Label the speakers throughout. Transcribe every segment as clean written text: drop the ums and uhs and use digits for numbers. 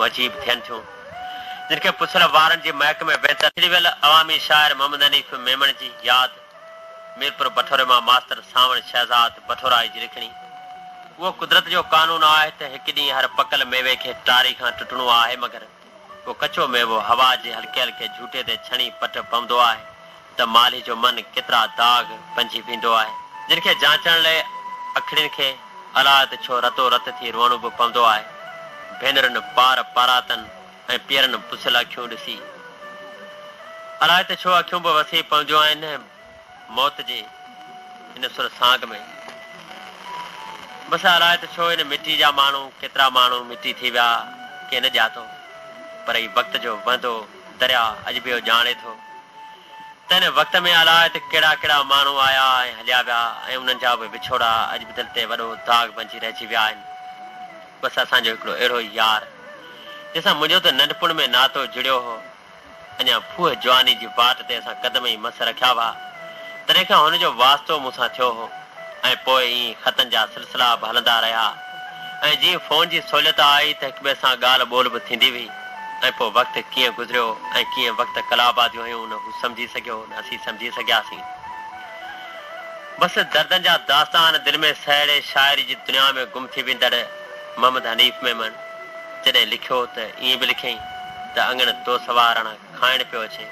Speaker 1: अजीब थियन थियूं जिनके पुछल वारन जी महक में बेहतर थी वियल अवामी शाइर मोहम्मद हनीफ मेमन जी याद मीरपुर बठोरे मां मास्टर सावण शहजाद बठोरा जी लिखणी। वो कुदरत जो कानून आहे त हिकु ॾींहुं हर पकल मेवे खे टारी खां टुटणो आहे, मगर वो कचो मेवो हवा जे हल्के हल्के झूठे ते छणी पट पवंदो आहे त माली जो मन केतिरा दाग पंजी वेंदो आहे। जिनखे जांचण लाइ अखिड़ियुनि खे अलाह त छो रतो रत थी रोअणो बि पवंदो आहे। भेनरुनि पार पारातनि ऐं पीरनि पुछल अखियूं ॾिसी अलाह त छो अखियूं बि वसी पवंदियूं आहिनि मौत जे हिन सुर सांग में। बसि अलाह त छो हिन मिटी जा माण्हू केतिरा माण्हू मिटी थी विया के न ॼातो, पर ही वक़्त जो वहंदो दरिया अॼु बि ॼाणे थो त हिन वक़्त में अलाह त कहिड़ा कहिड़ा माण्हू आया ऐं हलिया विया ऐं उन्हनि जा बि विछोड़ा अॼु बि दिलि ते वॾो दाग बणिजी रहिजी विया आहिनि। बसि असांजो हिकिड़ो अहिड़ो ई यार जंहिंसां मुंहिंजो त नंढपण में नातो जुड़ियो हो, अञा फूह जवानी जी बाट ते असां कदम ई मस रखिया हुआ, तॾहिं खां हुनजो वास्तो मूंसां थियो हो ऐं पोइ ईअं ख़तनि जा सिलसिला बि हलंदा रहिया ऐं जीअं फ़ोन जी सहूलियत आई त हिक ॿिए सां ॻाल्हि ॿोल बि थींदी हुई ऐं पोइ वक़्तु कीअं गुज़रियो ऐं कीअं वक़्तु कलाबादियूं हुयूं न हू सम्झी सघियो न असीं सम्झी सघियासीं। बसि दर्दनि जा दास्तान दिलि में सहेड़े शाइरी जी दुनिया में गुम थी वेंदड़ मोहम्मद हनीफ मेमन जॾहिं लिखियो त ईअं बि लिखियईं त अङण तो सवारण खाइण पियो अचे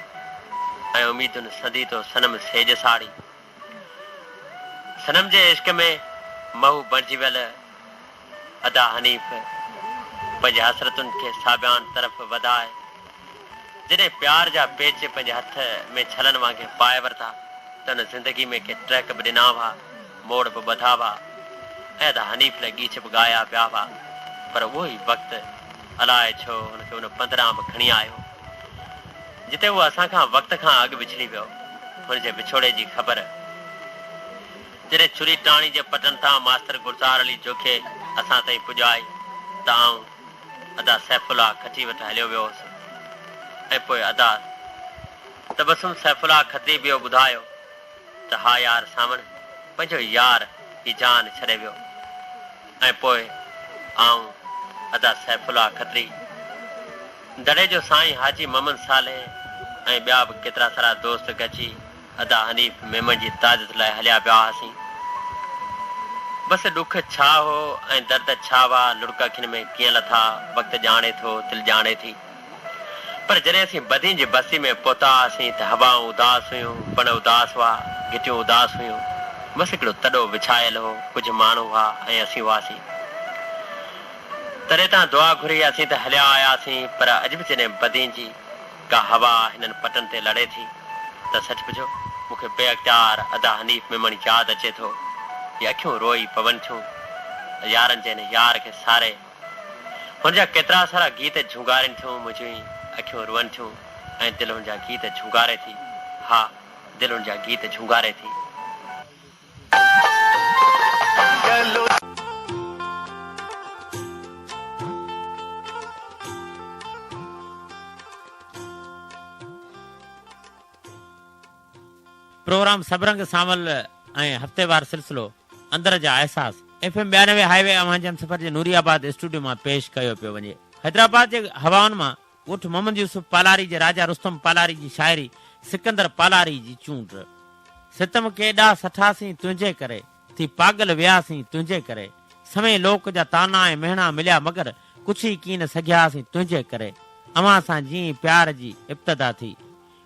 Speaker 1: ऐं उमीदुनि सदी तो सनम सेज साड़ी। सनम जे इश्क में महू बणिजी वियल अदा हनीफ पंहिंजे हसरतुनि खे साबियान तरफ़ वधाए जॾहिं प्यार जा पेच पंहिंजे हथ में छलनि वांगुरु पाए वरिता त हुन ज़िंदगी में के ट्रैक बि ॾिना हुआ, मोड़ बि ॿधा हुआ ऐं अदा हनीफ लाइ गीच बि ॻाया पिया हुआ, पर उहो ई वक़्तु अलाए छो हुनखे हुन 15 बि खणी आयो जिते उहो असां खां वक़्त खां अॻु विछड़ी वियो। हुनजे विछोड़े जी ख़बर जॾहिं छुरी टाणी जे पटनि तां मास्टर गुलज़ार अली जोखे असां ताईं पुॼाई त आऊं अदा सैफुल्ला खटी वटि हलियो वियो हुउसि ऐं पोइ अदा तबसुम सैफुल्ला खत्री बि ॿुधायो त हा यार सावण पंहिंजो यार ही जान छॾे वियो ऐं पोइ आऊं अदा सैफुल्ला खत्री दड़े जो साईं हाजी मोहम्मद साले ऐं ॿिया बि केतिरा सारा दोस्त गॾिजी अदा हनीफ मेमन जी ताज़त लाइ हलिया पिया हुआसीं। बसि ॾुख छा हो ऐं दर्द छा हुआ लुड़क अखियुनि में कीअं लथा वक़्तु ॼाणे थो दिलि ॼाणे थी, पर जॾहिं असीं बदी जी बस्ती में पहुता हुआसीं त हवाऊं उदास हुयूं, वण उदास हुआ, घिटियूं उदास हुयूं, बसि हिकिड़ो तॾो विछायल हो, कुझु माण्हू हुआ ऐं असीं हुआसीं। तॾहिं तां दुआ घुरी असीं त हलिया आयासीं, पर अॼु बि जॾहिं बदी जी का हवा हिननि पटनि ते लड़े थी त सच पुछो मूंखे बेअख्तियार अदा हनीफ मेमन यादि अचे थो। ये अखियूं रोई पवनि थियूं यारनि जे हिन यार खे सारे, हुनजा केतिरा सारा गीत झुंगारनि थियूं, मुंहिंजियूं अखियूं रोअनि थियूं ऐं दिलि हुनजा गीत झुंगारे थी। हा, दिलि हुनजा गीत झुंगारे थी।
Speaker 2: प्रोग्राम सबरंग सामल ऐं हफ़्तेवार सिलसिलो अंदर जा एहसास FM 92 हाईवे अवांजन सफ़र जे नूरियाबाद स्टूडियो मां पेश कयो पियो वञे। हैदराबाद जे हवाउनि मां ॻोठ मोहम्मद यूसुफ पालारी जे राजा रुस्तम पालारी जी शाइरी सिकंदर पालारी जी चूंड। सितम केॾा सठासीं तुंहिंजे करे, थी पागल वियासीं तुंहिंजे करे, समय लोक जा ताना ऐं मेहणा मिलिया मगर कुझु ई कीन सघियासीं तुंहिंजे करे, अवां सां जीअं प्यार जी इब्तिदा थी,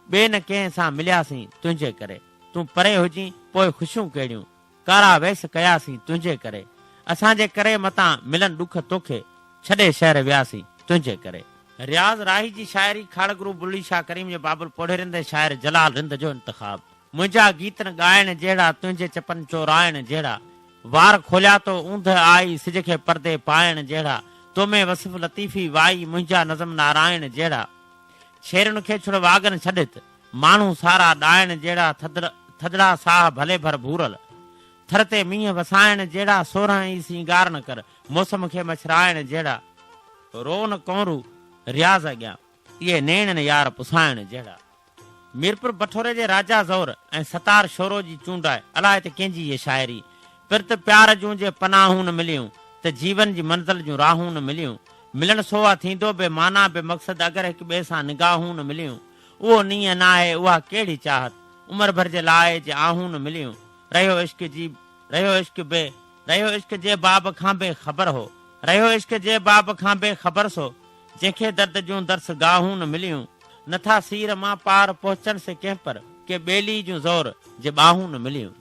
Speaker 2: ॿिए न कंहिं सां मिलियासीं तुंहिंजे करे, तूं परे हुजी पोइ ख़ुशियूं कहिड़ियूं कारा वैस कयासीं तुंहिंजे करे, असांजे करे मतां मिलन ॾुख तोखे, छॾे शहर वियासीं तुंहिंजे करे। रियाज़ राही जी शाइरी खाड़गुरु बुल्ली शाह करीम जे बाबुल पोढ़ेरिंदे शाइर जलाल रिंद जो इंतखाब। मुंहिंजा गीत ॻाइण जहिड़ा तुंहिंजे चपन चोराइण जहिड़ा, वार खोलिया तो ऊंध आई सिज खे परदे पाइण जहिड़ा, तो में वसिफ लतीफ़ी वाई मुंहिंजा नज़म नारायण जहिड़ा, शेरनि खे छुड़ वागन छॾित माण्हू सारा ॾाइण जहिड़ा, थदड़ा साह भले भर भूरल, थर ते मींहं वसाइण जहिड़ा, सोरहं ई सींगार न कर मौसम खे मछराइण जहिड़ा, रोन कौरू रियाज़ अॻियां इहे नेण यार पुसाइण जहिड़ा। मीरपुर बठोरे जे राजा ज़ौर ऐं सतार शोरो जी चूंड आहे। अलाए त कंहिंजी इहे शाइरी पिरत प्यार जूं जे पनाहूं न मिलियूं त जीवन जी मंज़िल जूं राहूं न मिलियूं, मिलण सोवा थींदो बि माना बि मक़सद अगरि हिक ॿिए सां निगाहूं न मिलियूं उहो नीअं न आहे उहा कहिड़ी चाहत उमर भर जे लाइ जे आहूं न मिलियूं रहियो इश्क जे बाब खां बि ख़बर हो रहियो इश्क जे बाब खां बि ख़बर सो जंहिंखे दर्द जूं दर्स गाहूं न मिलियूं नथा सीर मां पार पहुचण से कंहिं पर के ॿेली जूं ज़ोर जे ॿाहूं न मिलियूं।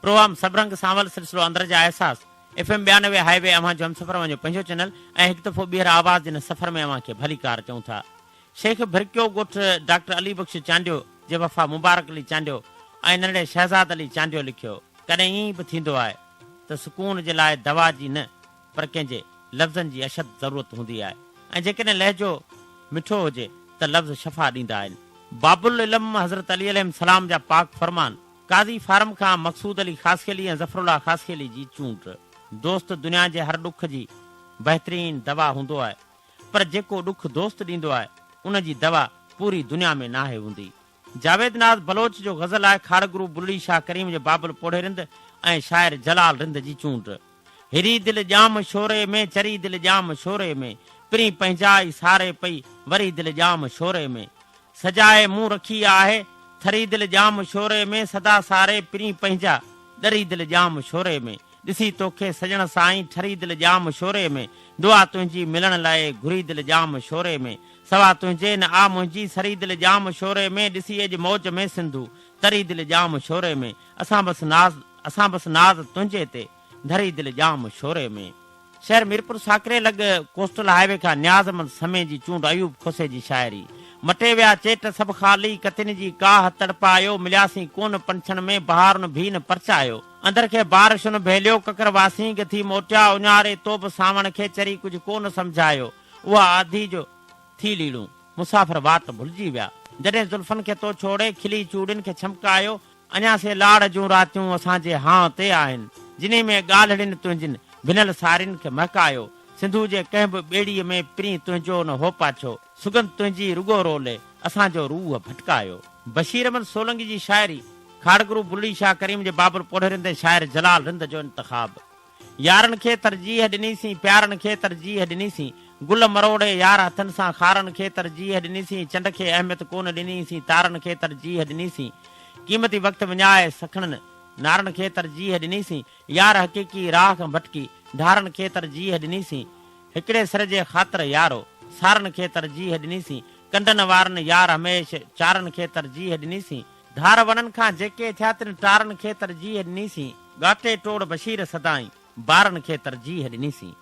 Speaker 2: प्रोग्राम सबरंग सावल सिलसिलो अंदर जा एहसास FM 92 हाईवे अवां जो हमसफर वञो पंहिंजो चैनल ऐं हिकु दफ़ो ॿीहर आवाज़ इन सफ़र में अवां खे भली कार चऊं था। शेख भिरकियो ॻोठ डॉक्टर अली बख्श चांडियो जे वफ़ा मुबारक अली चांडियो ऐं नंढड़े शहज़ाद अली चांडियो लिखियो कॾहिं ईअं बि थींदो आहे त सुकून जे लाइ दवा जी न पर कंहिंजे लफ़्ज़नि जी अशद ज़रूरत हूंदी आहे ऐं जेकॾहिं लहजो मिठो हुजे त लफ़्ज़ शफ़ा ॾींदा आहिनि। बाबुल इल्म हज़रत अली अलैहिस्सलाम जा पाक फरमान काज़ी फारम खां मक़सूद अली ख़ासखेली ऐं ज़फ़रुल्लाह ख़ासखेली जी चूंड दोस्त दुनिया जे हर ॾुख जी बहितरीन दवा हूंदो आहे पर जेको ॾुख दोस्त ॾींदो आहे उन जी दवा पूरी दुनिया में नाहे हूंदी। जावेद नाज़ बलोच जो ग़ज़ल आहे खाड़गुरू बुल्ली शाह करीम जे बाबुल पोढ़े रिंद ऐं शाइर जलाल रिंद जी चूंड हिरी दिल जाम शोरे में चरी दिल जाम शोरे में पिरी पंहिंजाई सारे पई वरी दिल जाम शोरे में सजाए मुंहुं रखी आहे थरी दिल जाम शोरे में सदा सारे पिरी पंहिंजा डरी दिल जाम शोरे में ॾिसी तोखे सजण साईं ठरी दिल जाम शोरे में दुआ तुंहिंजी मिलण लाइ घुरी दिल जाम शोरे में सवा तुंहिंजे न आ मुंहिंजी सरी दिल जाम शोरे में ॾिसी अॼु मौज में सिंधू तरी दिल जाम शोरे में असां बसि नाज़ तुंहिंजे ते धरी दिल जाम शोरे में। शहर मीरपुर साकरे लॻ कोस्टल हाईवे खां न्याज़मंद समय जी चूंड अयूब खोसे जी शाइरी मटे विया चेट सभु ख़ाली कतिन जी काह तड़पायो मिलियासीं कोन पंछण में बहार न भी न परचायो अंदर खे बारिश न भेलियो ककर वासी गथी मोटिया उञारे तो बि सावण खे चरी कुझु कोन सम्झायो उहा आधी जो थी लीड़ूं मुसाफ़िर वात भुलिजी विया जॾहिं ज़ुल्फनि खे तो छोड़े खिली चूड़ियुनि खे छमकायो अञा से लाड़ जूं रातियूं असांजे हां ते आहिनि जिन्हे में ॻाल्हिड़ियुनि तुंहिंजिन भिनल सारियुनि खे महकायो सिंधू जे कंहिं बि ॿेड़ीअ में पिरी तुंहिंजो न हो पाछो सुगंध तुंहिंजी रुगो रोले असांजो रूह भटकायो। बशीर अहमद सोलंगी जी शाइरी खाड़गुरू बुल्ली शाह करीम जे बाबुल पोढ़े रिंद शाइर जलाल रिंद जो इंतखाब यारनि खे तरजीह ॾिनीसीं प्यारनि खे तरजीह ॾिनीसीं गुल मरोड़े यार हथनि सां खारनि खे तरजीह ॾिनीसीं चंड खे अहमियत कोन ॾिनीसीं तारनि खे तरजीह ॾिनीसीं क़ीमती वक़्तु विञाए सखणनि नारनि खे तरजीह ॾिनीसीं यार हक़ीक़ी राह खां भटकी ढारनि खे तरजीह ॾिनीसीं हिकिड़े सिर जे ख़ातिर यारो सारनि खे तरजीह ॾिनीसीं कंडनि वारनि यार हमेश चारनि खे तरजीह ॾिनीसीं धार वननि खां जेके थिया तिन टारनि खे तरजीह ॾिनीसीं ॻाटे टोड़ बशीर सदाई ॿारनि खे तरजीह ॾिनीसीं।